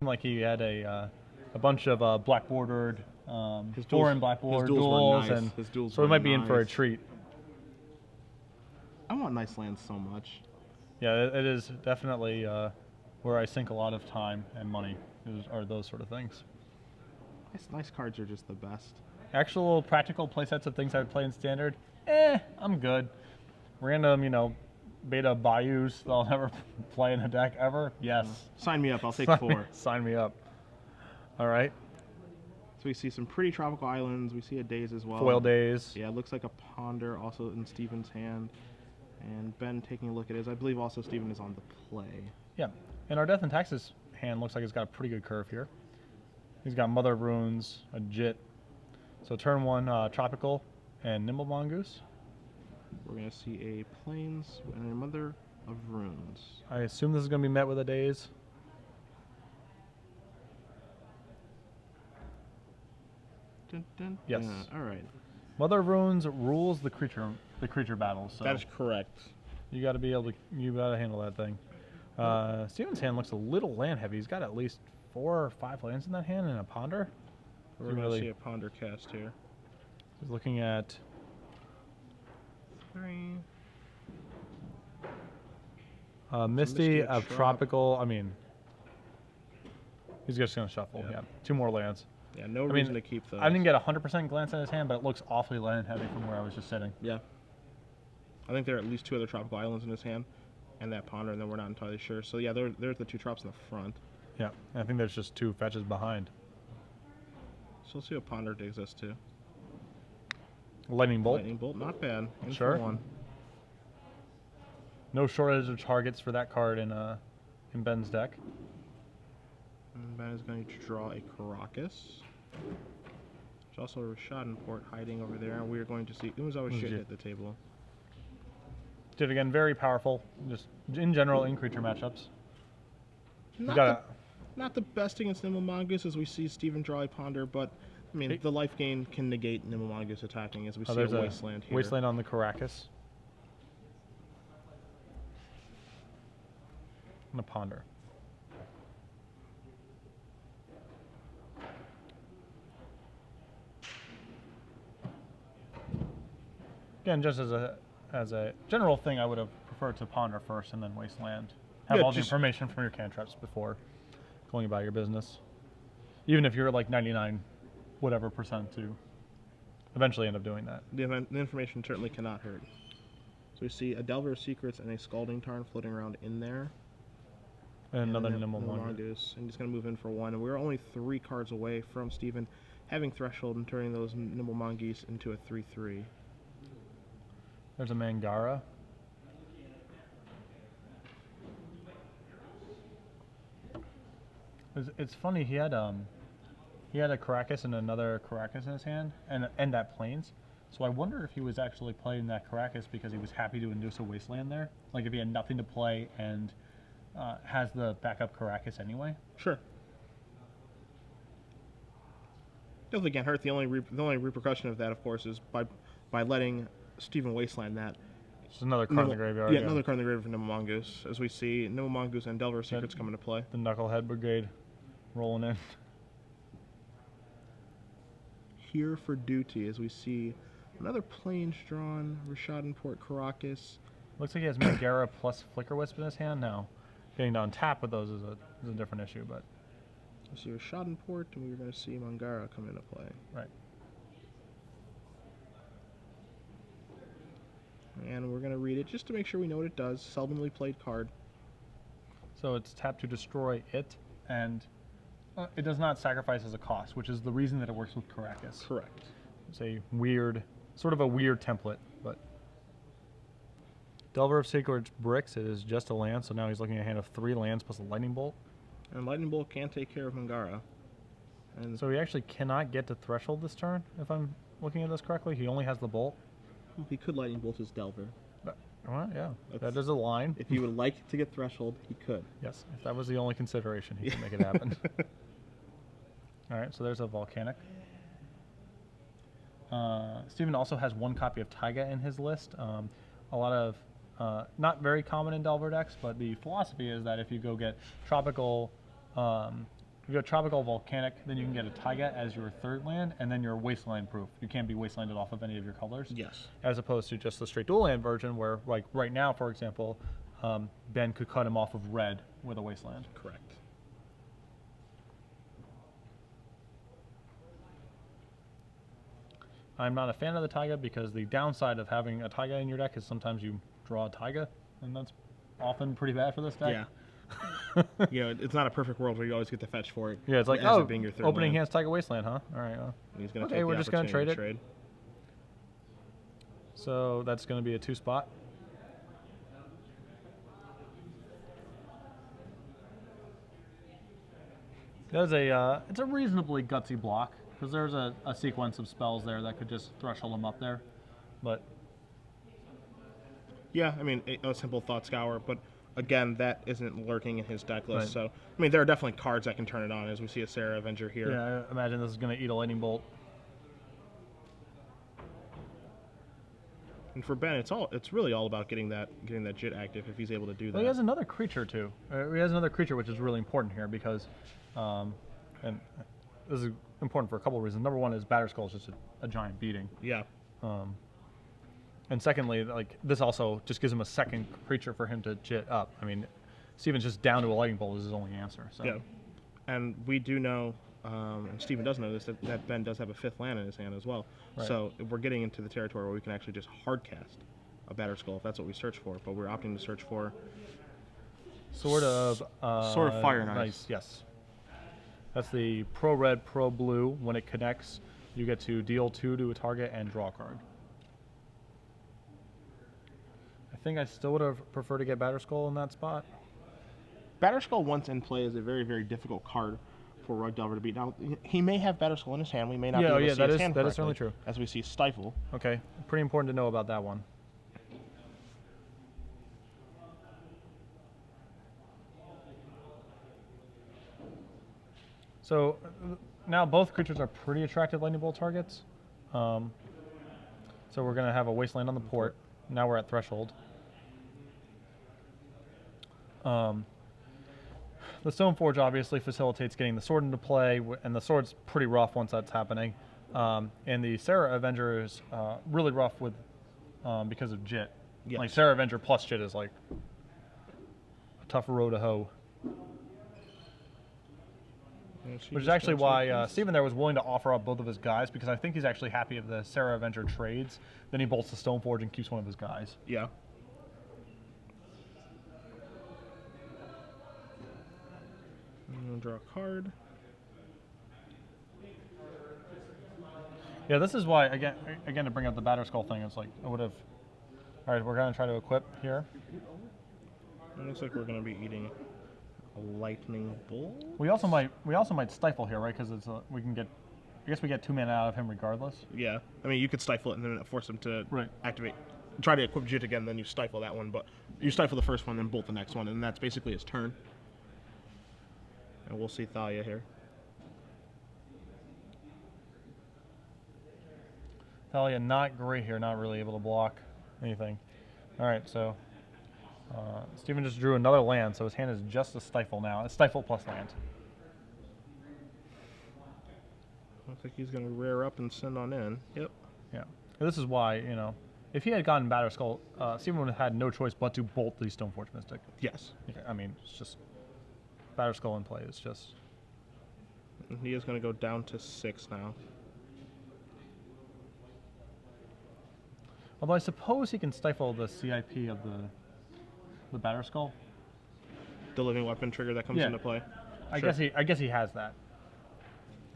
like he had a bunch of black bordered, foreign black bordered duels, duels, nice. and His duels so we were might be in for a nice. treat. I want nice lands so much. Yeah, it is definitely where I sink a lot of time and money, are those sort of things. Nice cards are just the best. Actual practical playsets of things I would play in Standard, I'm good. Random, beta Bayous that I'll never play in a deck ever, yes. Sign me up, I'll take 4. Sign me up. All right. So we see some pretty tropical islands. We see a Daze as well. Foil Daze. Yeah, it looks like a Ponder also in Steven's hand. And Ben taking a look at his. I believe also Steven is on the play. Yeah, and our Death and Taxes hand looks like it's got a pretty good curve here. He's got Mother of Runes, a Jit. So turn 1 Tropical and Nimble Mongoose. We're going to see a Plains and a Mother of Runes. I assume this is going to be met with a Daze. Dun, dun, yes. All right. Mother of Runes rules the creature battles. So that is correct. You got to be able to handle that thing. Steven's hand looks a little land heavy. He's got at least 4 or 5 lands in that hand and a Ponder. We're going to see a Ponder cast here. He's looking at 3. Misty of Tropical. I mean, he's just going to shuffle. Yeah. 2 more lands. Yeah, no reason to keep those. I didn't get a 100% glance at his hand, but it looks awfully land heavy from where I was just sitting. Yeah. I think there are at least 2 other tropical islands in his hand, and that Ponder, and then we're not entirely sure. So yeah, there's the 2 drops in the front. Yeah, I think there's just 2 fetches behind. So let's see what Ponder digs us to. Lightning Bolt. Lightning Bolt, not bad. In sure. For 1. No shortage of targets for that card in Ben's deck. And Ben is going to draw a Caracas. There's also a SCGPORT hiding over there, and we're going to see Umazawa shit at the table. Did again, very powerful. Just in general in creature matchups. Not the best against Nimble Mongoose as we see Steven draw a Ponder, but I mean the life gain can negate Nimble Mongoose attacking as we see a Wasteland here. Wasteland on the Caracas. And a Ponder. Again, just as a general thing, I would have preferred to Ponder first and then Wasteland. Have all the information from your cantrips before going about your business. Even if you're like 99 whatever percent to eventually end up doing that. The information certainly cannot hurt. So we see a Delver of Secrets and a Scalding Tarn floating around in there. And another Nimble Mongoose. And he's going to move in for 1. And we're only 3 cards away from Steven having Threshold and turning those Nimble Mongoose into a 3/3. There's a Mangara. It's funny, he had a Caracas and another Caracas in his hand, and that Plains. So I wonder if he was actually playing that Caracas because he was happy to induce a Wasteland there. Like if he had nothing to play and has the backup Caracas anyway. Sure. Definitely can't hurt. The only repercussion of that, of course, is by letting Steven Wasteland that. It's another card in the graveyard. Yeah, another card in the graveyard for Nimble Mongoose. As we see, Nimble Mongoose and Delver of Secrets come into play. The Knucklehead Brigade rolling in. Here for duty, as we see another Plains drawn, SCGPORT Caracas. Looks like he has Megara plus Flicker Wisp in his hand now. Getting down tap with those is a different issue, but. We see SCGPORT, and we're going to see Mangara come into play. Right. And we're going to read it just to make sure we know what it does. Seldomly played card. So it's tap to destroy it, and it does not sacrifice as a cost, which is the reason that it works with Caracas. Correct. It's a weird, sort of a weird template, but. Delver of Secrets bricks, it is just a land, so now he's looking at a hand of 3 lands plus a Lightning Bolt. And Lightning Bolt can take care of Mangara. And so he actually cannot get to Threshold this turn, if I'm looking at this correctly. He only has the Bolt. He could Lightning Bolt his Delver. Well, yeah, that is a line. If he would like to get Threshold, he could. Yes, if that was the only consideration, he could make it happen. All right, so there's a Volcanic. Steven also has 1 copy of Taiga in his list. A lot of, not very common in Delver decks, but the philosophy is that if you go get Tropical if you go Tropical Volcanic, then you can get a Taiga as your third land, and then you're Wasteland proof. You can't be Wastelanded off of any of your colors. Yes. As opposed to just the straight dual land version, where like right now, for example, Ben could cut him off of red with a Wasteland. Correct. I'm not a fan of the Taiga because the downside of having a Taiga in your deck is sometimes you draw a Taiga, and that's often pretty bad for this deck. Yeah. You know, it's not a perfect world where you always get the fetch for it. Yeah, it's like, as it being your third opening land. hand's Taiga Wasteland, huh? All right. He's gonna Okay, take we're the just gonna trade opportunity it. to So that's going to be a 2-spot. There's it's a reasonably gutsy block because there's a sequence of spells there that could just threshold them up there, but Yeah, I mean, a simple Thought Scour, but again, that isn't lurking in his deck list. Right. So, I mean, there are definitely cards that can turn it on, as we see a Sarah Avenger here. yeah, I imagine this is going to eat a lightning bolt. And for Ben, it's really all about getting that Jit active if he's able to do that. Well, he has another creature too. He has another creature which is really important here because, and this is important for a couple of reasons. Number one is Batterskull is just a giant beating. Yeah. And secondly, like this also just gives him a second creature for him to Jit up. I mean, Steven's just down to a lightning bolt is his only answer. So. Yeah. And we do know, and Steven does know this, that Ben does have a 5th land in his hand as well. Right. So we're getting into the territory where we can actually just hard cast a Batterskull if that's what we search for. But we're opting to search for Sword of Fire Knife. Yes. That's the pro red, pro blue. When it connects, you get to deal 2 to a target and draw a card. I think I still would have preferred to get Batterskull in that spot. Batterskull once in play is a very, very difficult card for Rug Delver to beat. Now, he may have Batterskull in his hand. We may not be able to see his hand that is correctly, certainly true. as we see Stifle. Okay, pretty important to know about that one. So now both creatures are pretty attractive lightning bolt targets. So we're going to have a Wasteland on the port. Now we're at threshold. The Stoneforge obviously facilitates getting the sword into play, and the sword's pretty rough once that's happening. And the Sarah Avenger is really rough with because of Jit. Yes. Like Sarah Avenger plus Jit is like a tough row to hoe. Which is actually why Steven there was willing to offer up both of his guys, because I think he's actually happy if the Sarah Avenger trades, then he bolts the Stoneforge and keeps one of his guys. Yeah. I'm going to draw a card. Yeah, this is why, again to bring up the Batterskull thing, it's like, I would have... Alright, we're going to try to equip here. It looks like we're going to be eating a lightning bolt. We also might stifle here, right? Because it's we can get, I guess we get 2 mana out of him regardless. Yeah, I mean you could stifle it and then force him to Right. activate. Try to equip Jit again, then you stifle that one, but you stifle the first one, then bolt the next one, and that's basically his turn. And we'll see Thalia here. Thalia not great here, not really able to block anything. All right, so Steven just drew another land, so his hand is just a stifle now. It's stifle plus land. Looks like he's going to rear up and send on in. Yep. Yeah. And this is why, you know, if he had gotten Batterskull, Steven would have had no choice but to bolt the Stoneforge Mystic. Yes. I mean, it's just Batterskull in play. It's just... And he is going to go down to 6 now. Although I suppose he can stifle the CIP of the Batterskull. The living weapon trigger that comes into play. I Sure. guess he has that.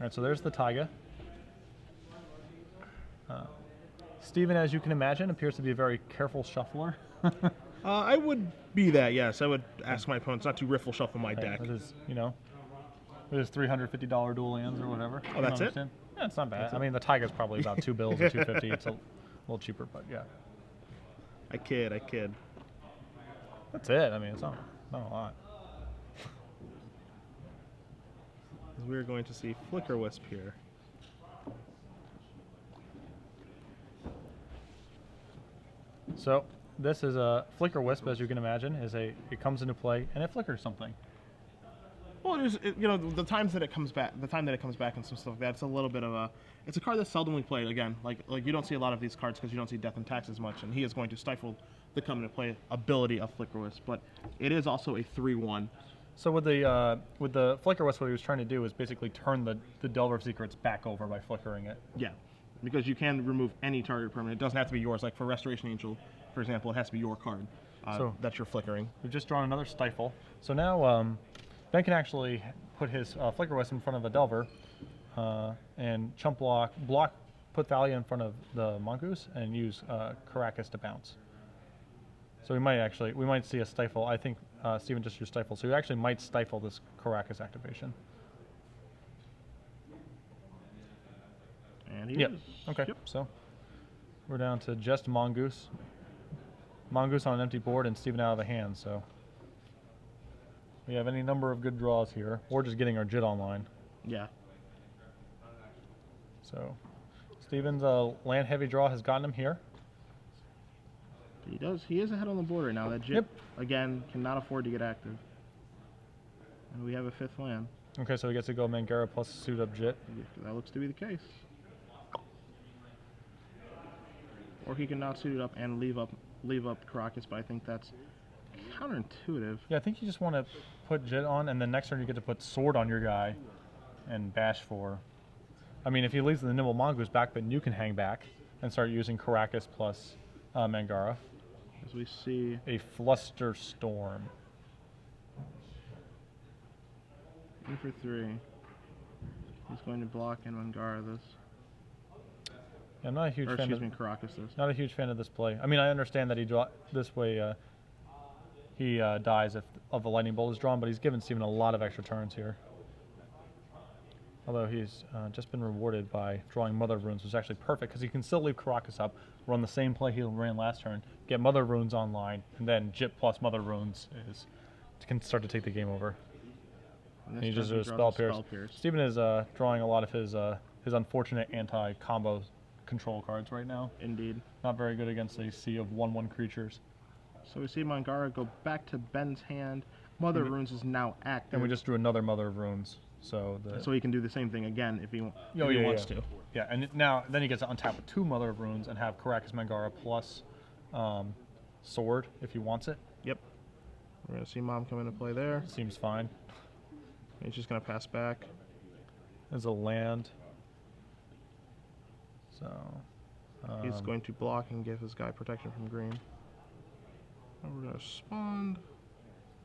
All right, so there's the Taiga. Steven, as you can imagine, appears to be a very careful shuffler. I would be that, yes. I would ask my opponents not to riffle shuffle my deck. It is, you know, it is $350 dual lands or whatever. Oh, that's it? Yeah, it's not bad. I mean, the Taiga's probably about 2 bills or 250. It's a little cheaper, but yeah. I kid. That's it. I mean, it's not a lot. We're going to see Flicker Wisp here. So this is a Flicker Wisp, as you can imagine, it comes into play and it flickers something. Well, Well, you know, the times that it comes back, and some stuff like that, it's a little bit of a. It's a card that's seldomly played. Again, like you don't see a lot of these cards because you don't see Death and Tax as much, and he is going to stifle the come into play ability of Flickerwisp. But it is also a 3/1. So with the Flickerwisp, what he was trying to do is basically turn the Delver of Secrets back over by flickering it. Yeah, because you can remove any target permanent. It doesn't have to be yours. Like for Restoration Angel, for example, it has to be your card that you're flickering. We've just drawn another Stifle. So now Ben can actually put his Flickerwisp in front of the Delver and chump block, put Thalia in front of the Mongoose, and use Caracas to bounce. So we might see a Stifle. I think Steven just used Stifle, so we actually might stifle this Caracas activation. And he is. Okay. Yep. So we're down to just Mongoose. Mongoose on an empty board and Steven out of the hand. So we have any number of good draws here. We're just getting our Jit online. Yeah. So Steven's land heavy draw has gotten him here. He does. He is ahead on the board right now. That Jit, again, cannot afford to get active. And we have a 5th land. Okay, so he gets to go Mangara plus suit up Jit. That looks to be the case. Or he can not suit it up and leave up Caracas, but I think that's counterintuitive. Yeah, I think you just want to put Jit on, and then next turn you get to put Sword on your guy and bash for. I mean, if he leaves the Nimble Mongoose back, then you can hang back and start using Caracas plus Mangara. As we see a Flusterstorm. 3 for 3. He's going to block and Mangara this. Yeah, I'm not a huge fan. Excuse me, Caracas this. Not a huge fan of this play. I mean, I understand that he draw this way. He dies if the lightning bolt is drawn, but he's given Steven a lot of extra turns here. Although he's just been rewarded by drawing Mother of Runes, which is actually perfect because he can still leave Caracas up, run the same play he ran last turn, get Mother of Runes online, and then Jit plus Mother of Runes can start to take the game over. And he just does Spell Pierce. Steven is drawing a lot of his unfortunate anti-combo control cards right now. Indeed. Not very good against a sea of 1/1 creatures. So we see Mangara go back to Ben's hand. Mother of Runes is now active. And we just drew another Mother of Runes. So he can do the same thing again if he wants to. Yeah, and then he gets to untap with 2 Mother of Runes and have Caracas Mangara plus Sword if he wants it. Yep. We're going to see Mom come into play there. Seems fine. He's just going to pass back. There's a land. So he's going to block and give his guy protection from green. And we're going to respond.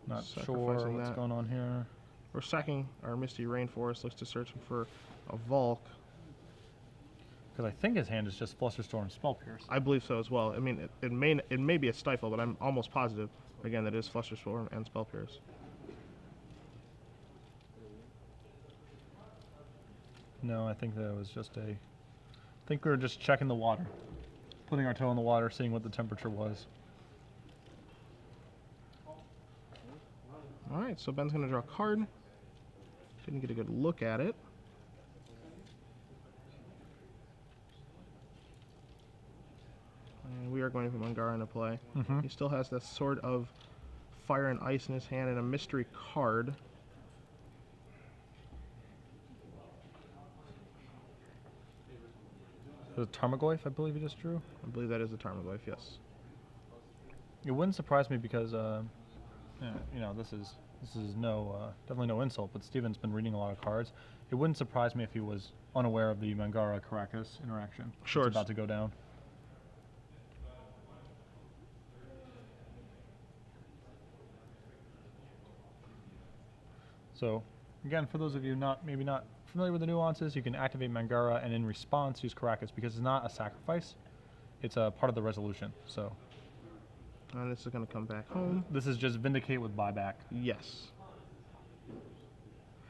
Not sure what's going on here. We're sacking our Misty Rainforest. Looks to search for a Volk. Because I think his hand is just Flusterstorm Spell Pierce. I believe so as well. I mean, it may be a Stifle, but I'm almost positive, again, that it is Flusterstorm and Spell Pierce. No, I think that was just I think we were just checking the water. Putting our toe in the water, seeing what the temperature was. Alright, so Ben's going to draw a card. Didn't get a good look at it. And we are going to put Mangara into play. He still has this Sword of Fire and Ice in his hand and a mystery card. The Tarmogoyf, I believe you just drew? I believe that is the Tarmogoyf, yes. It wouldn't surprise me because, you know, this is definitely no insult, but Steven's been reading a lot of cards. It wouldn't surprise me if he was unaware of the Mangara-Caracas interaction. Sure. It's about to go down. So, again, for those of you maybe not familiar with the nuances, you can activate Mangara and in response use Caracas because it's not a sacrifice. It's a part of the resolution. So. And this is going to come back home. This is just Vindicate with buyback. Yes.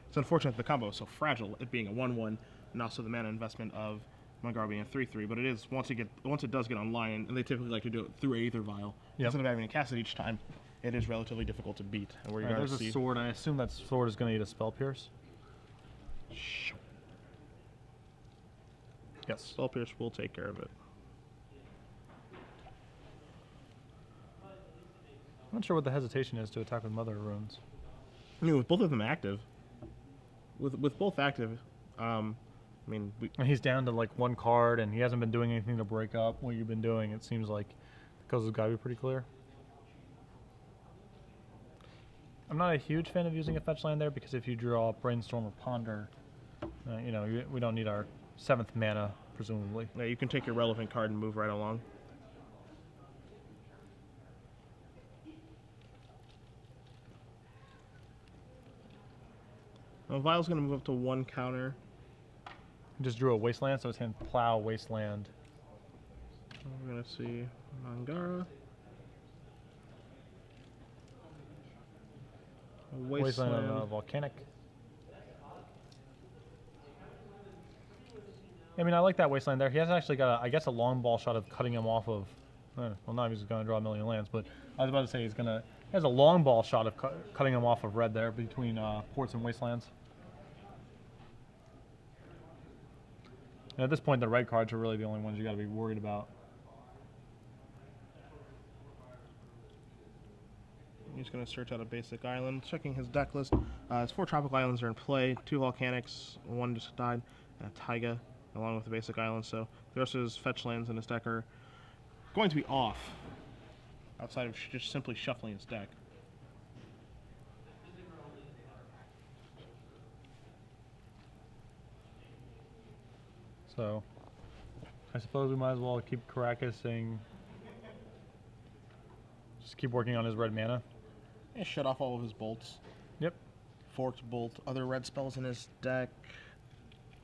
It's unfortunate the combo is so fragile, it being a 1/1, and also the mana investment of Mangara being a 3/3. But it is once it does get online, and they typically like to do it through Aether Vial instead of having to cast it each time. It is relatively difficult to beat. And where you're going to see a sword. I assume that sword is going to eat a Spell Pierce. Yes. Spell Pierce will take care of it. I'm not sure what the hesitation is to attack with Mother of Runes. I mean, with both of them active, with both active, I mean, And he's down to like one card, and he hasn't been doing anything to break up what you've been doing. It seems like the coast has got to be pretty clear. I'm not a huge fan of using a fetch land there because if you draw Brainstorm or Ponder, you know, we don't need our 7th mana, presumably. yeah, you can take your relevant card and move right along. Well, Vile's going to move up to 1 counter. Just drew a Wasteland, so it's going to plow Wasteland. We're going to see Mangara. Wasteland on Volcanic. I mean, I like that Wasteland there. He has actually got, I guess, a long ball shot of cutting him off of. Well, not if he's going to draw a million lands, but I was about to say he has a long ball shot of cutting him off of red there between ports and Wastelands. And at this point, the red cards are really the only ones you got to be worried about. He's going to search out a basic island, checking his deck list. His 4 tropical islands are in play, 2 volcanics, 1 just died, and a taiga, along with the basic island. So the rest of his fetch lands in his deck are going to be off, outside of just simply shuffling his deck. So I suppose we might as well keep Caracasing. Just keep working on his red mana. And shut off all of his bolts. Yep. Forked bolt, other red spells in his deck.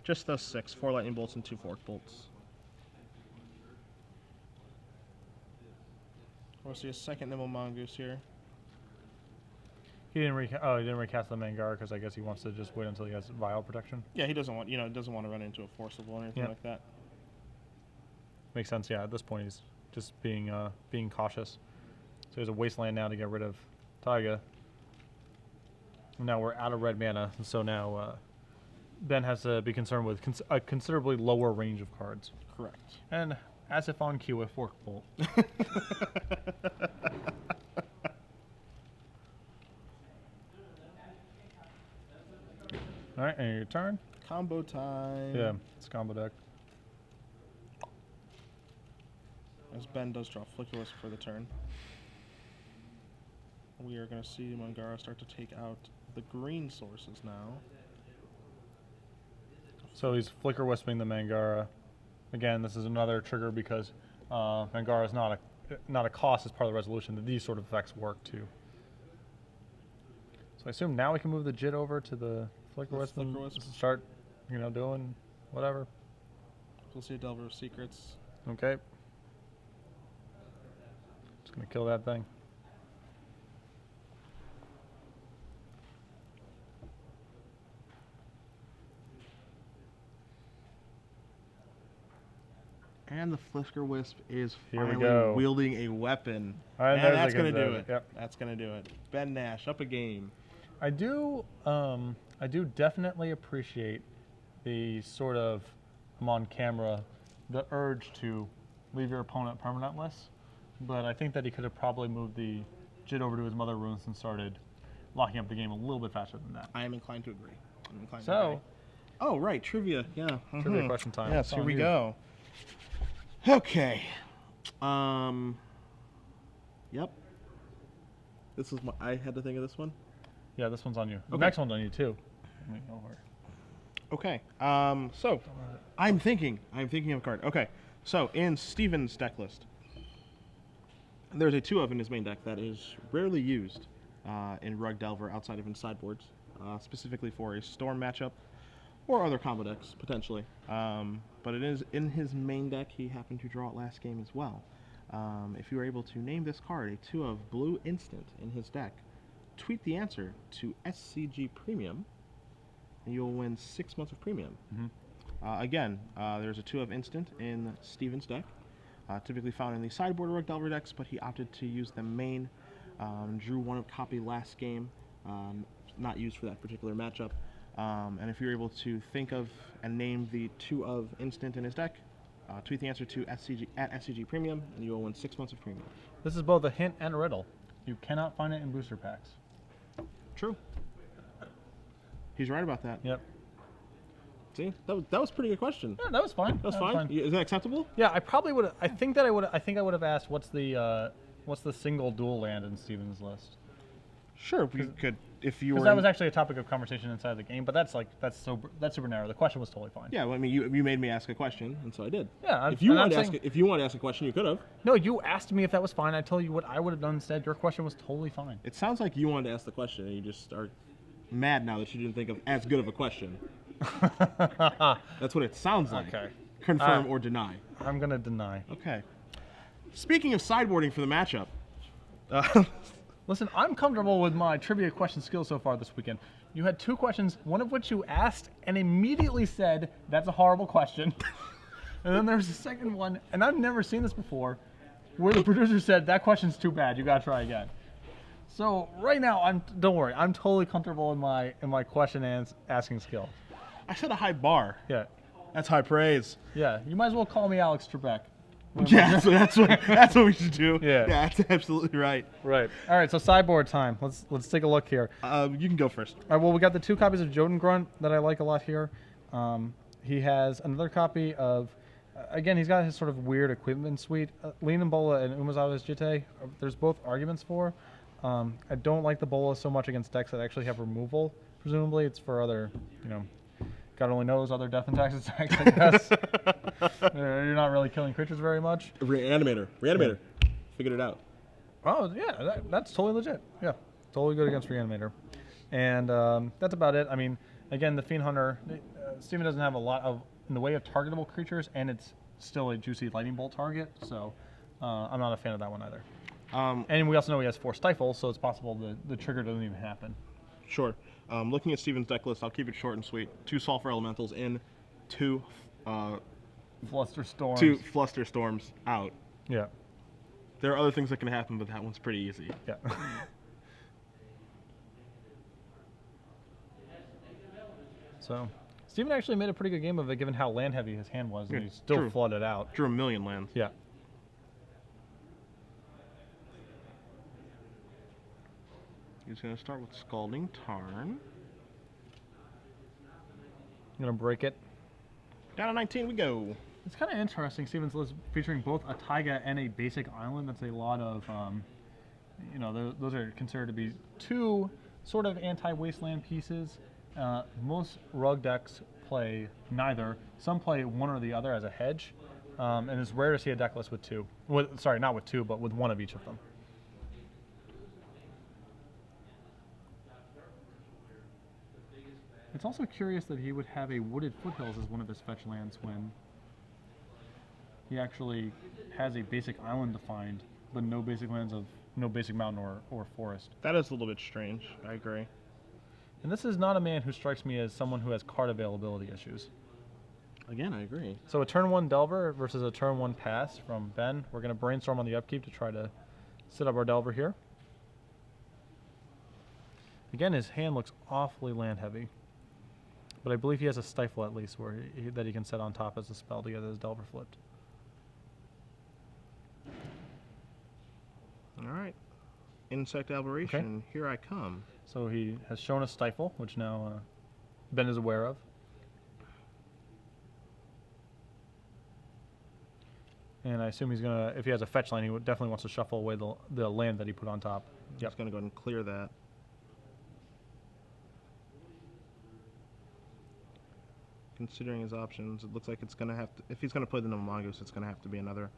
Just those 6, 4 lightning bolts and 2 forked bolts. We'll see a second Nimble Mongoose here. He didn't recast the Mangara because I guess he wants to just wait until he has Vile protection. Yeah, he doesn't want doesn't want to run into a forcible or anything like that. Makes sense. Yeah, at this point he's just being cautious. So he has a Wasteland now to get rid of Taiga. Now we're out of red mana, and so now Ben has to be concerned with a considerably lower range of cards. Correct. And as if on cue, a Fork Bolt. All right, and your turn. Combo time. Yeah, it's a combo deck. As Ben does draw Flicker Wisp for the turn. We are going to see Mangara start to take out the green sources now. So he's Flicker Wisping the Mangara. Again, this is another trigger because Mangara is not a cost as part of the resolution. That these sort of effects work too. So I assume now we can move the JIT over to the Flicker Wisp and start, doing whatever. We'll see a Delver of Secrets. Okay. Just gonna kill that thing. And the Flicker Wisp is Here we finally go. wielding a weapon. And And that's going to do it. Yep. That's going to do it. Ben Nash, up a game. I do definitely appreciate the sort of, I'm on camera, the urge to leave your opponent permanentless, but I think that he could have probably moved the JIT over to his Mother Runes and started locking up the game a little bit faster than that. I am inclined to agree. So, oh, right, trivia. Yeah. trivia question time. Yes, here we go. Okay. Yep. This is I had to think of this one. Yeah, this one's on you. The Okay. next one's on you too. Okay. So I'm thinking of a card. Okay. So in Steven's deck list, there's a 2-of in his main deck that is rarely used in Rug Delver outside of in sideboards, specifically for a Storm matchup or other combo decks potentially. But it is in his main deck. He happened to draw it last game as well. If you were able to name this card a 2-of blue instant in his deck, tweet the answer to SCG Premium, and you'll win 6 months of premium. Again, there's a 2-of instant in Steven's deck, typically found in the sideboard Rug Delver decks, but he opted to use the main. Drew 1-of copy last game, not used for that particular matchup. And if you're able to think of and name the 2-of instant in his deck, tweet the answer to SCG Premium, and you will win 6 months of premium. This is both a hint and a riddle. You cannot find it in booster packs. True. He's right about that. Yep. See, that was a pretty good question. Yeah, that was fine. That was fine. Is that acceptable? Yeah, I probably would. I think I would have asked what's the single dual land in Steven's list. Sure, we could if you were. Because that was actually a topic of conversation inside the game, but that's super narrow. The question was totally fine. Yeah, well, I mean, you made me ask a question, and so I did. Yeah, if you wanted to ask a question, you could have. No, you asked me if that was fine. I told you what I would have done instead. Your question was totally fine. It sounds like you wanted to ask the question, and you just are mad now that you didn't think of as good of a question. That's what it sounds like. Okay. Confirm or deny. I'm gonna deny. Okay. Speaking of sideboarding for the matchup. Listen, I'm comfortable with my trivia question skills so far this weekend. You had 2 questions, one of which you asked and immediately said, that's a horrible question. And then there's a second one, and I've never seen this before, where the producer said, that question's too bad, you gotta try again. So right now, don't worry, I'm totally comfortable in my question and asking skills. I set a high bar. Yeah. That's high praise. Yeah, you might as well call me Alex Trebek. Yeah, so that's what we should do. Yeah, that's absolutely right. Right. All right. So sideboard time. Let's take a look here. You can go first. All right. Well, we got the 2 copies of Jotun Grunt that I like a lot here. He has another copy of. Again, he's got his sort of weird equipment suite. Lean and Bola and Umazawa's Jitte. There's both arguments for. I don't like the Bola so much against decks that actually have removal. Presumably, it's for other, God only knows other death and taxes decks, I guess. You're not really killing creatures very much. Reanimator. Yeah. Figured it out. Oh, yeah, that's totally legit. Yeah, totally good against Reanimator. And that's about it. I mean, again, the Fiend Hunter, Steven doesn't have a lot of, in the way of targetable creatures, and it's still a juicy Lightning Bolt target, so I'm not a fan of that one either. And we also know he has 4 Stifles, so it's possible the trigger doesn't even happen. Sure. Looking at Steven's deck list, I'll keep it short and sweet. 2 Sulfur Elementals in, 2 Fluster Storms. 2 Fluster Storms out. Yeah. There are other things that can happen, but that one's pretty easy. Yeah. So, Steven actually made a pretty good game of it, given how land heavy his hand was, and he still flooded out. Drew a million lands. Yeah. He's going to start with Scalding Tarn. I'm going to break it. Down to 19 we go. It's kind of interesting, Steven's list featuring both a taiga and a basic island. That's a lot of, those are considered to be 2 sort of anti-wasteland pieces. Most rug decks play neither. Some play one or the other as a hedge. And it's rare to see a deck list with 2. Sorry, not with 2, but with 1 of each of them. It's also curious that he would have a Wooded Foothills as one of his fetch lands when he actually has a basic island defined, but no basic lands of no basic mountain or forest. That is a little bit strange. I agree. And this is not a man who strikes me as someone who has card availability issues. Again, I agree. So a turn 1 Delver versus a turn 1 Pass from Ben. We're going to brainstorm on the upkeep to try to set up our Delver here. Again, his hand looks awfully land heavy. But I believe he has a Stifle at least that he can set on top as a spell to get his Delver flipped. All right. Insect Aberration, okay. Here I come. So he has shown a Stifle, which now Ben is aware of. And I assume he's going to, if he has a fetch line, he definitely wants to shuffle away the land that he put on top. He's going to go ahead and clear that. Considering his options, it looks like it's going to have to, if he's going to play the Nomagus, it's going to have to be another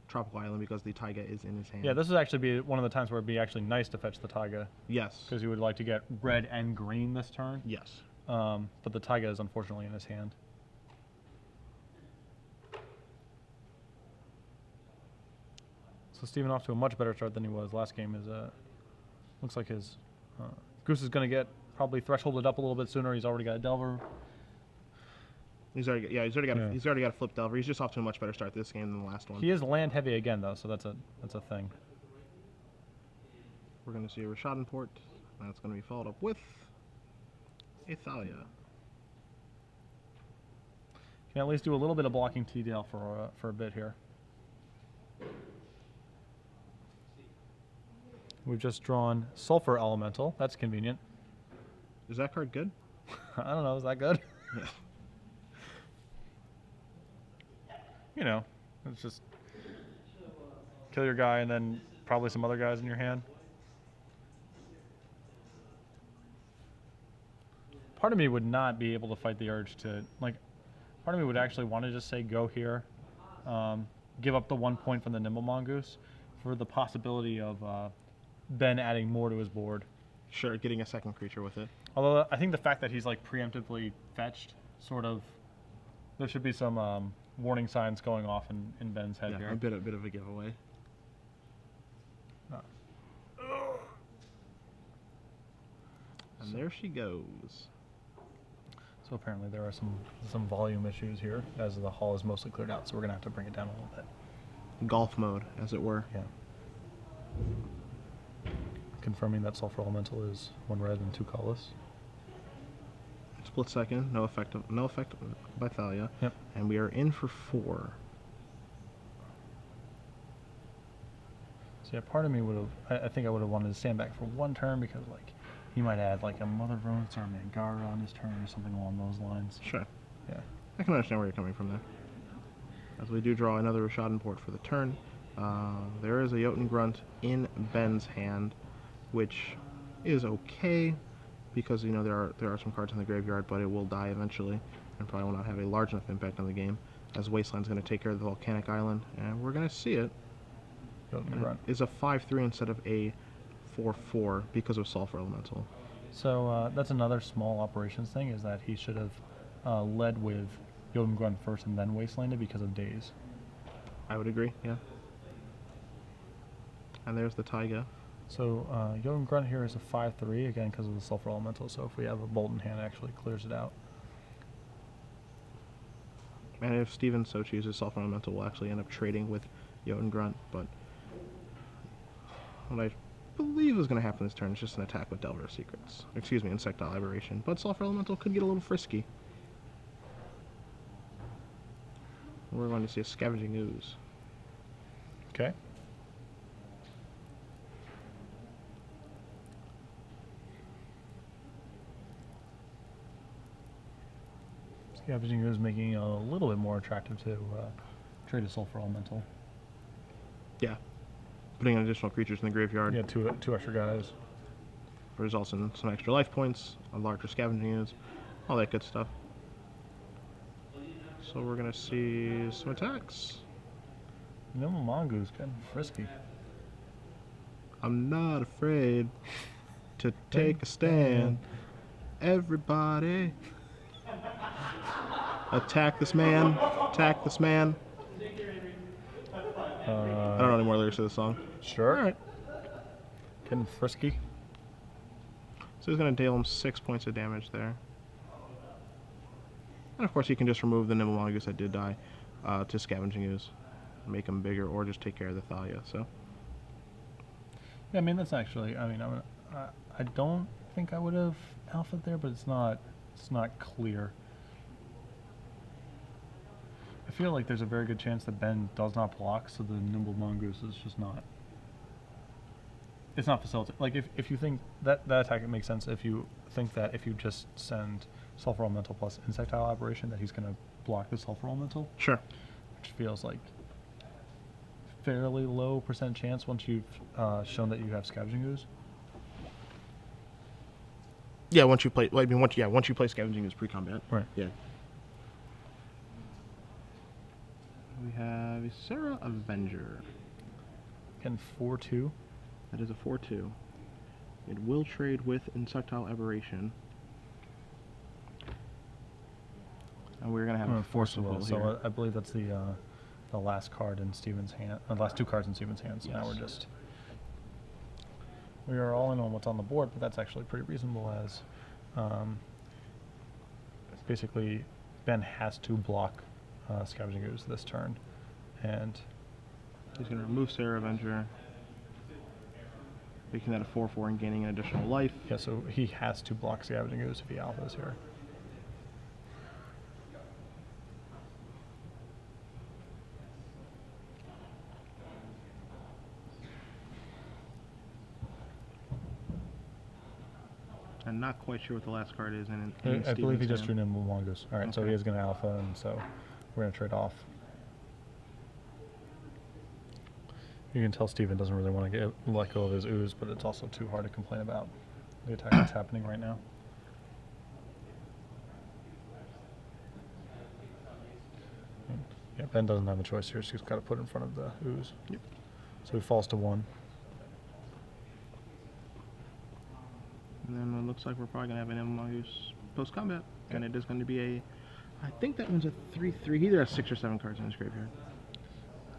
tropical island because the taiga is in his hand. Yeah, this would actually be one of the times where it'd be actually nice to fetch the taiga. Yes. Because he would like to get red and green this turn. Yes. But the taiga is unfortunately in his hand. So Steven off to a much better start than he was last game. Looks like his Goose is going to get probably thresholded up a little bit sooner. He's already got a Delver. He's already got a flip Delver. He's just off to a much better start this game than the last one. He is land heavy again though, so that's a thing. We're going to see a Rishadenport. That's going to be followed up with a Thalia. Can at least do a little bit of blocking TDL for a bit here. We've just drawn Sulfur Elemental. That's convenient. Is that card good? I don't know. Is that good? Yeah. You know, it's just kill your guy and then probably some other guys in your hand. Part of me would not be able to fight the urge to, like, part of me would actually want to just say go here, give up the 1 point from the Nimble Mongoose for the possibility of Ben adding more to his board. Sure, getting a second creature with it. Although I think the fact that he's like preemptively fetched, sort of, there should be some warning signs going off in Ben's head here. A bit of a giveaway. And there she goes. So apparently there are some volume issues here, as the hall is mostly cleared out, so we're going to have to bring it down a little bit. Golf mode, as it were. Yeah. Confirming that Sulfur Elemental is 1 red and 2 colorless. Split second, no effect by Thalia. Yep. And we are in for 4. So yeah, part of me would have, I think I would have wanted to stand back for 1 turn because like he might add like a Mother of Runes or a Mangara on his turn or something along those lines. Sure. Yeah. I can understand where you're coming from there. As we do draw another Rishadan-Port for the turn, there is a Jotun Grunt in Ben's hand, which is okay because you know there are some cards in the graveyard, but it will die eventually and probably will not have a large enough impact on the game. As Wasteland's going to take care of the Volcanic Island, and we're going to see it. Jotun Grunt Is a 5/3 instead of a 4/4 because of Sulfur Elemental. So that's another small operations thing, is that he should have led with Jotun Grunt first and then Wastelanded because of days. I would agree, yeah. And there's the Taiga. So Jotun Grunt here is a 5/3, again because of the Sulfur Elemental, so if we have a Bolt in hand, it actually clears it out. And if Steven so chooses, Sulfur Elemental will actually end up trading with Jotun Grunt, but what I believe is going to happen this turn is just an attack with Delver of Secrets. Excuse me, Insectile Aberration. But Sulfur Elemental could get a little frisky. We're going to see a Scavenging Ooze. Okay. Scavenging Ooze making it a little bit more attractive to trade a Sulfur Elemental. Yeah. Putting in additional creatures in the graveyard. Yeah, two extra guys. Results in some extra life points, a larger Scavenging Ooze, all that good stuff. So we're going to see some attacks. Nimble Mongoose getting frisky. I'm not afraid to take a stand. Everybody. Attack this man. Attack this man. I don't know any more lyrics to the song. Sure. Alright. Getting frisky. So he's going to deal him 6 points of damage there. And of course you can just remove the Nimble Mongoose that did die to Scavenging Ooze. Make him bigger or just take care of the Thalia. So. Yeah, I mean that's actually. I mean, I don't think I would have alphaed there, but it's not clear. I feel like there's a very good chance that Ben does not block, so the Nimble Mongoose is just not. It's not facilitated. Like if you think that attack, it makes sense. If you think that if you just send Sulfur Elemental plus Insectile Aberration, that he's going to block the Sulfur Elemental. Sure. Which feels like fairly low % chance once you've shown that you have Scavenging Ooze. Yeah, once you play. Well, I mean, once you play Scavenging Ooze pre-combat. Right. Yeah. We have Sarah Avenger. Again, 4/2. That is a 4/2. It will trade with Insectile Aberration. And we're going to have a Force of Will here. So I believe that's the last card in Steven's hand, the last 2 cards in Steven's hand. So now we are all in on what's on the board, but that's actually pretty reasonable, as basically Ben has to block Scavenging Ooze this turn, and he's going to remove Sarah Avenger, making that a 4/4 and gaining an additional life. Yeah, so he has to block Scavenging Ooze if he alphas here. I'm not quite sure what the last card is. I believe he just drew Nimble Mongoose. All right, so he is going to alpha, and so we're going to trade off. You can tell Steven doesn't really want to let go of his ooze, but it's also too hard to complain about the attack that's happening right now. Yeah, Ben doesn't have a choice here, so he's got to put it in front of the ooze. Yep. So he falls to 1. And then it looks like we're probably going to have an Nimble Mongoose post-combat. And it is going to be a, I think that one's a 3/3. He either has 6 or 7 cards in his graveyard.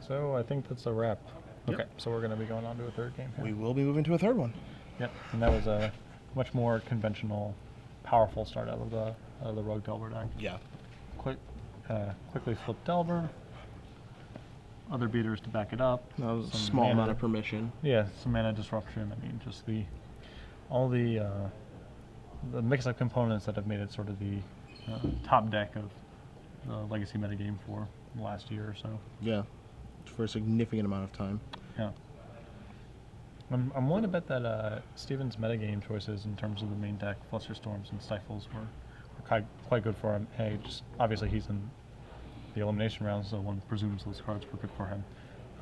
So I think that's a wrap. Yep. Okay, so we're going to be going on to a third game here. We will be moving to a third one. Yep, and that was a much more conventional, powerful start out of the Rogue Delver deck. Yeah. Quickly flip Delver. Other beaters to back it up. That was a small amount of permission. Yeah, some mana disruption. I mean, just all the mix-up components that have made it sort of the top deck of the Legacy metagame for the last year or so. Yeah, for a significant amount of time. Yeah. I'm willing to bet that Steven's metagame choices in terms of the main deck, Flusterstorms and Stifles, were quite good for him. Hey, just obviously he's in the elimination round, so one presumes those cards were good for him.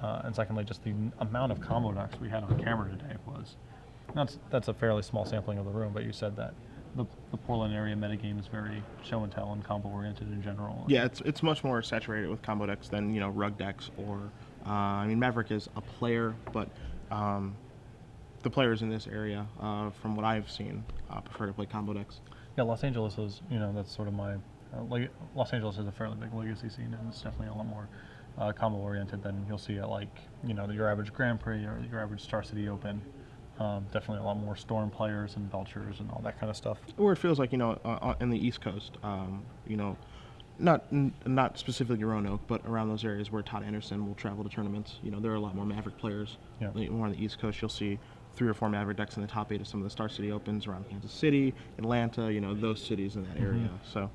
And secondly, just the amount of combo decks we had on camera today was... That's a fairly small sampling of the room, but you said that the Portland area metagame is very show and tell and combo oriented in general. Yeah, it's much more saturated with combo decks than rug decks or I mean Maverick is a player, but the players in this area, from what I've seen, prefer to play combo decks. Yeah, Los Angeles is that's sort of my Los Angeles is a fairly big Legacy scene, and it's definitely a lot more combo oriented than you'll see at your average Grand Prix or your average Star City Open. Definitely a lot more Storm players and Belchers and all that kind of stuff. Or it feels like, in the East Coast, not specifically Roanoke, but around those areas where Todd Anderson will travel to tournaments. There are a lot more Maverick players. Yeah. More on the East Coast, you'll see 3 or 4 Maverick decks in the top 8 of some of the Star City Opens around Kansas City, Atlanta, those cities in that area. So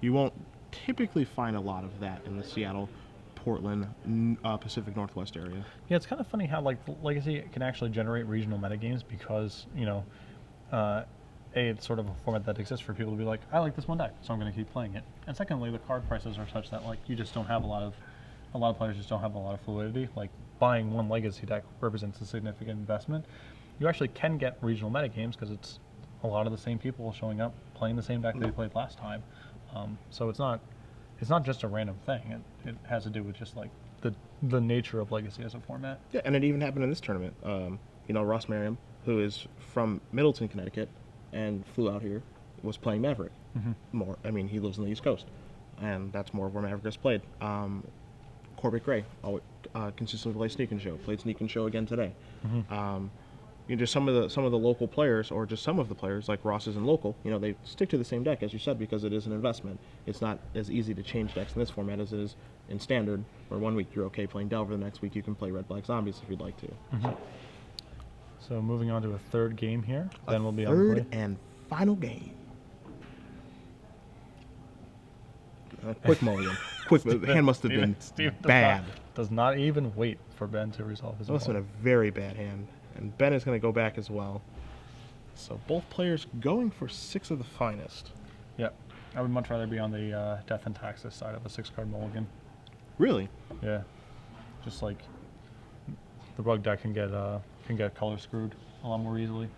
you won't typically find a lot of that in the Seattle, Portland, Pacific Northwest area. Yeah, it's kind of funny how Legacy can actually generate regional metagames because it's sort of a format that exists for people to be like, I like this one deck, so I'm going to keep playing it. And secondly, the card prices are such that you just don't have a lot of players just don't have a lot of fluidity. Like buying one Legacy deck represents a significant investment. You actually can get regional metagames because it's a lot of the same people showing up playing the same deck they played last time. So it's not just a random thing. It has to do with just the nature of Legacy as a format. Yeah, and it even happened in this tournament. Ross Merriam, who is from Middleton, Connecticut, and flew out here, was playing Maverick. He lives on the East Coast, and that's more where Maverick has played. Corbett Gray consistently plays Sneak and Show. Played Sneak and Show again today. Just some of the local players, or just some of the players like Ross isn't local. They stick to the same deck, as you said, because it is an investment. It's not as easy to change decks in this format as it is in Standard, where one week you're okay playing Delver, the next week you can play Red Black Zombies if you'd like to. So moving on to a third game here. Then we'll be on third and final game. Quick mulligan. Quick. The hand must have been bad. Does not even wait for Ben to resolve his. It must have been a very bad hand. And Ben is going to go back as well. So both players going for 6 of the finest. Yep. I would much rather be on the Death and Taxes side of a 6-card mulligan. Really? Yeah. Just the Rug deck can get color screwed a lot more easily.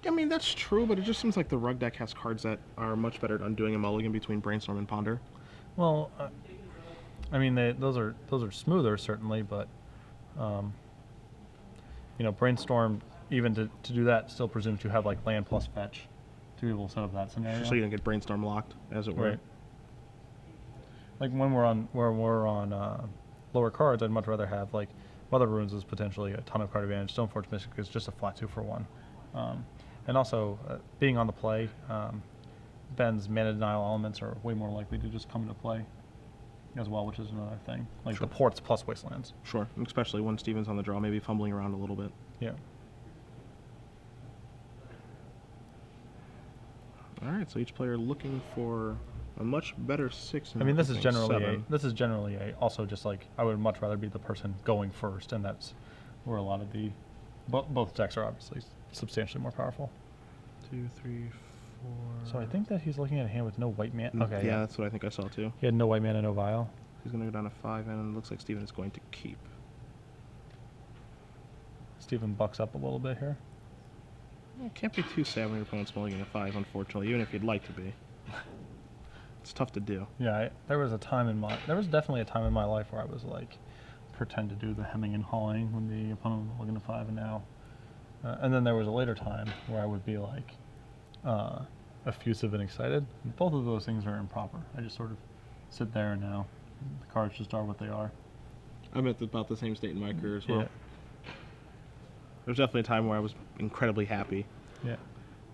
I mean, that's true, but it just seems like the Rug deck has cards that are much better at undoing a mulligan between Brainstorm and Ponder. Well, those are smoother certainly, but Brainstorm, even to do that, still presumes you have land plus fetch to be able to set up that scenario. So you don't get Brainstorm locked, as it were. Right. When we're on lower cards, I'd much rather have Mother Runes is potentially a ton of card advantage. Stoneforge Mystic is just a flat 2-for-1, and also being on the play, Ben's mana denial elements are way more likely to just come into play as well, which is another thing. The ports plus wastelands. Sure, especially when Steven's on the draw, maybe fumbling around a little bit. Yeah. All right, so each player looking for a much better 6. This is generally also just I would much rather be the person going first, and that's where a lot of both decks are obviously substantially more powerful. 2, 3, 4. So I think that he's looking at a hand with no white man. Okay. Yeah, that's what I think I saw too. He had no white man and no vial. He's going to go down to 5, and it looks like Steven is going to keep. Steven bucks up a little bit here. It can't be too sad when your opponent's mulliganing a 5, unfortunately, even if you'd like to be. It's tough to do. Yeah, there was definitely a time in my life where I was like, pretend to do the hemming and hawing when the opponent was looking at 5, and now, and then there was a later time where I would be like, effusive and excited. Both of those things are improper. I just sort of sit there, and now the cards just are what they are. I'm at about the same state in my career as well. Yeah. There was definitely a time where I was incredibly happy. Yeah.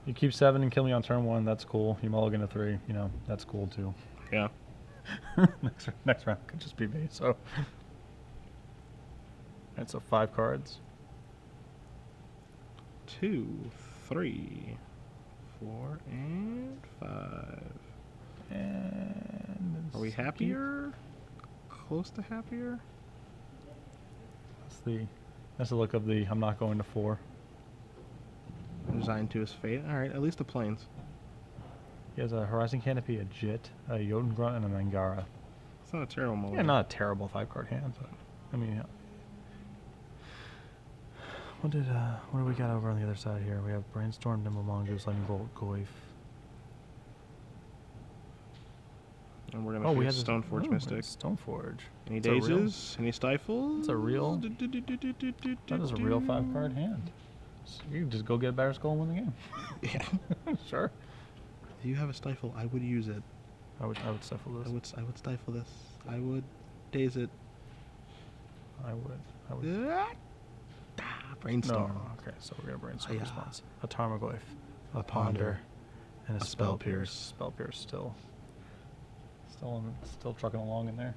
You keep 7 and kill me on turn 1, that's cool. You mulligan a 3, you know, that's cool too. Yeah. next round could just be me, so. Alright, so 5 cards. 2, 3, 4, and 5. And are we happier? Close to happier? That's the look of the I'm not going to 4. Resigned to his fate. Alright, at least the planes. He has a Horizon Canopy, a Jit, a Jotengrunt, and a Mangara. It's not a terrible moment. Yeah, not a terrible 5-card hand, but I mean, what do we got over on the other side here? We have Brainstorm, Nimble Mongoose, Lightning Bolt, Goif. And we're gonna face Stoneforge Mystic. Stoneforge. Any dazes? Any stifles? It's a real. That is a real 5-card hand. So you can just go get a Better Skull and win the game. Yeah. Sure. If you have a stifle, I would use it. I would stifle this. I would stifle this. I would daze it. I would. Brainstorm. No. Okay, so we're gonna brainstorm response. A Tarmogoyf, a Ponder, and a Spell Pierce. Spell Pierce still trucking along in there.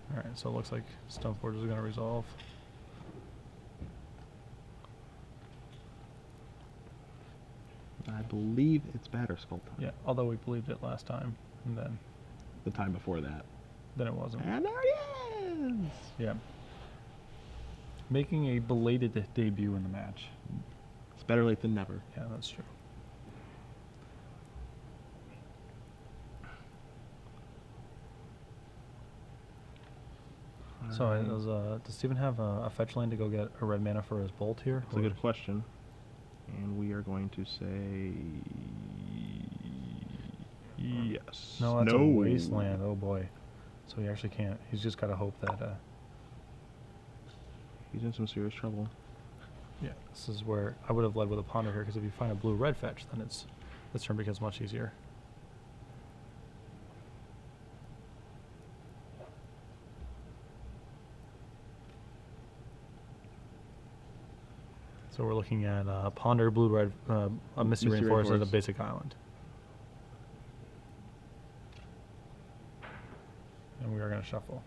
All right, so it looks like Stoneforge is going to resolve. I believe it's Batter Skull time. Yeah, although we believed it last time, and then the time before that. Then it wasn't. And there it is! Yeah. Making a belated debut in the match. It's better late than never. Yeah, that's true. So does Steven have a fetch lane to go get a red mana for his bolt here? That's a good question. And we are going to say yes. No, that's a wasteland. Oh boy. So he actually can't. He's just got to hope that. He's in some serious trouble. Yeah, this is where I would have led with a Ponder here, because if you find a blue-red fetch, then this turn becomes much easier. So we're looking at Ponder, blue-red, a Misty Rainforest, and a basic island. And we are going to shuffle.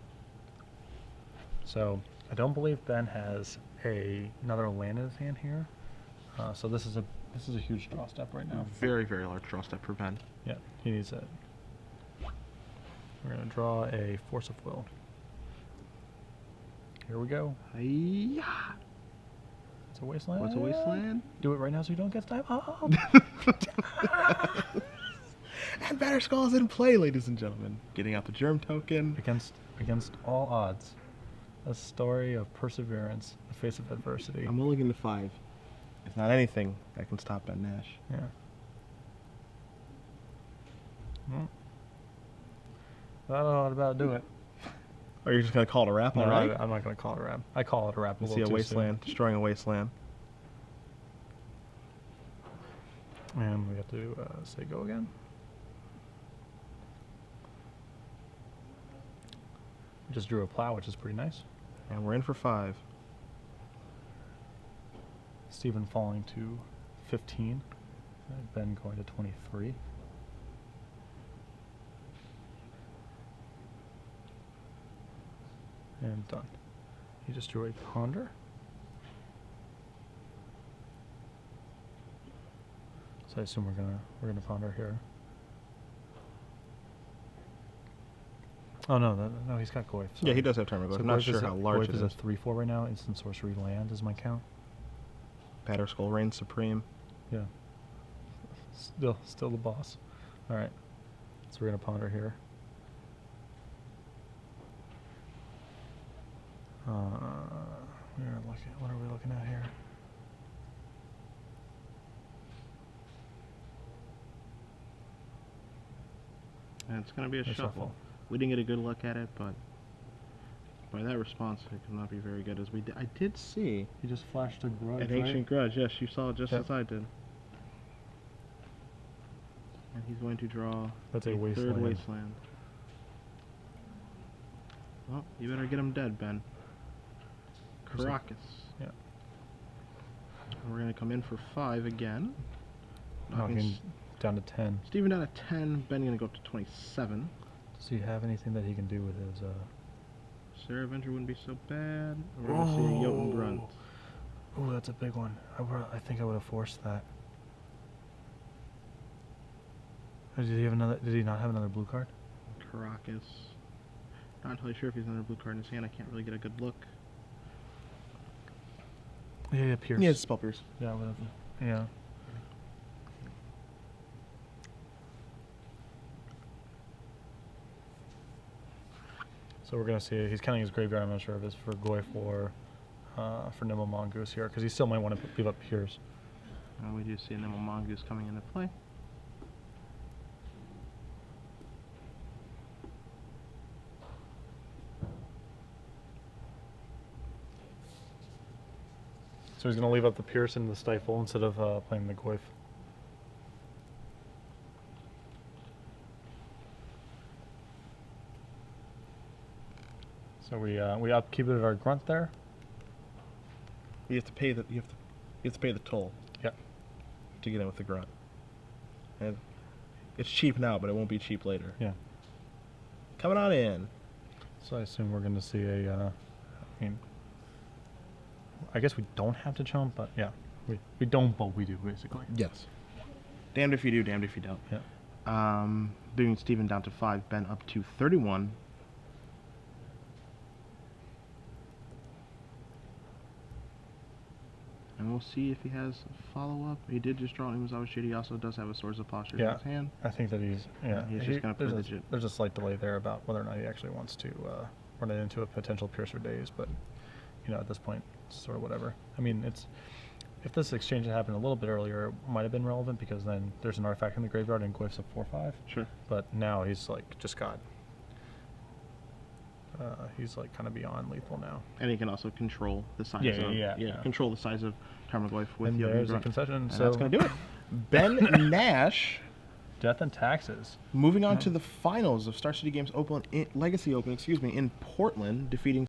So I don't believe Ben has another land in his hand here. So this is a huge draw step right now. Very, very large draw step for Ben. Yeah, he needs it. We're going to draw a Force of Will. Here we go. Hiya! It's a wasteland. What's a wasteland? Do it right now so you don't get sniped. And Batter Skull is in play, ladies and gentlemen. Getting out the germ token. Against all odds. A story of perseverance in the face of adversity. I'm mulligan to 5. It's not anything that can stop Ben Nash. Yeah. Well, I don't know about do it. Or you're just going to call it a wrap? No, right? I'm not going to call it a wrap. I call it a wrap. Let's see a wasteland. Destroying a wasteland. And we have to say go again. We just drew a plow, which is pretty nice. And we're in for 5. Steven falling to 15. Ben going to 23. And done. He just drew a Ponder. So I assume we're gonna Ponder here. Oh no, no, he's got Goyf. Yeah, he does have Terminal Goyf. So I'm not Goyf sure how large Goyf it is is. a 3/4 right now. Instant sorcery land is my count. Batterskull reigns supreme. Yeah. Still the boss. All right. So we're gonna ponder here. What are we looking at here? And it's going to be a shuffle. Shuffle. We didn't get a good look at it, but by that response, it could not be very good. As we I did see He just flashed a grudge. an Ancient Grudge. Yes, you saw it just Yep. as I did. And he's going to draw That's a third wasteland. wasteland. Well, you better get him dead, Ben. Caracas. Yeah. And we're going to come in for 5 again. Knocking down to 10. Steven down to 10. Ben going to go up to 27. Does he have anything that he can do with his? Sarah Avenger wouldn't be so bad. We're going to see a Jotun Grunt. Oh, that's a big one. I think I would have forced that. Did he have another? Did he not have another blue card? Caracas. Not entirely sure if he's another blue card in his hand. I can't really get a good look. Yeah, Pierce. Yeah, it's Spell Pierce. Yeah, whatever. Yeah. So we're gonna see. He's counting his graveyard. I'm not sure if it's for Goyf or for Nimble Mongoose here, because he still might want to leave up Pierce. We do see a Nimble Mongoose coming into play. So he's gonna leave up the Pierce and the Stifle instead of playing the Goyf. So we upkeeped our grunt there. You have to pay the you have to pay the toll. Yep. To get in with the grunt. And it's cheap now, but it won't be cheap later. Yeah. Coming on in. So I assume we're gonna see a. I mean, I guess we don't have to jump, but yeah, we don't, but we do basically. Yes. Damned if you do, damned if you don't. Yeah. Bringing Steven down to 5, Ben up to 31. And we'll see if he has a follow-up. He did just draw Umazawa Shade. He also does have a Swords of Posture in his hand. I think that he's He's just going to play legit. There's a slight delay there about whether or not he actually wants to run it into a potential Piercer Daze, but you know, at this point, it's sort of whatever. I mean, it's if this exchange had happened a little bit earlier, it might have been relevant because then there's an artifact in the graveyard and Goyf's a 4/5. Sure. But now he's like just got. He's like kind of beyond lethal now. And he can also control the size of control the size of Tarmogoyf with and there's a concession. And so that's going to do it. Ben Nash. Death and Taxes. Moving on to the finals of Star City Games Legacy Open, in Portland, defeating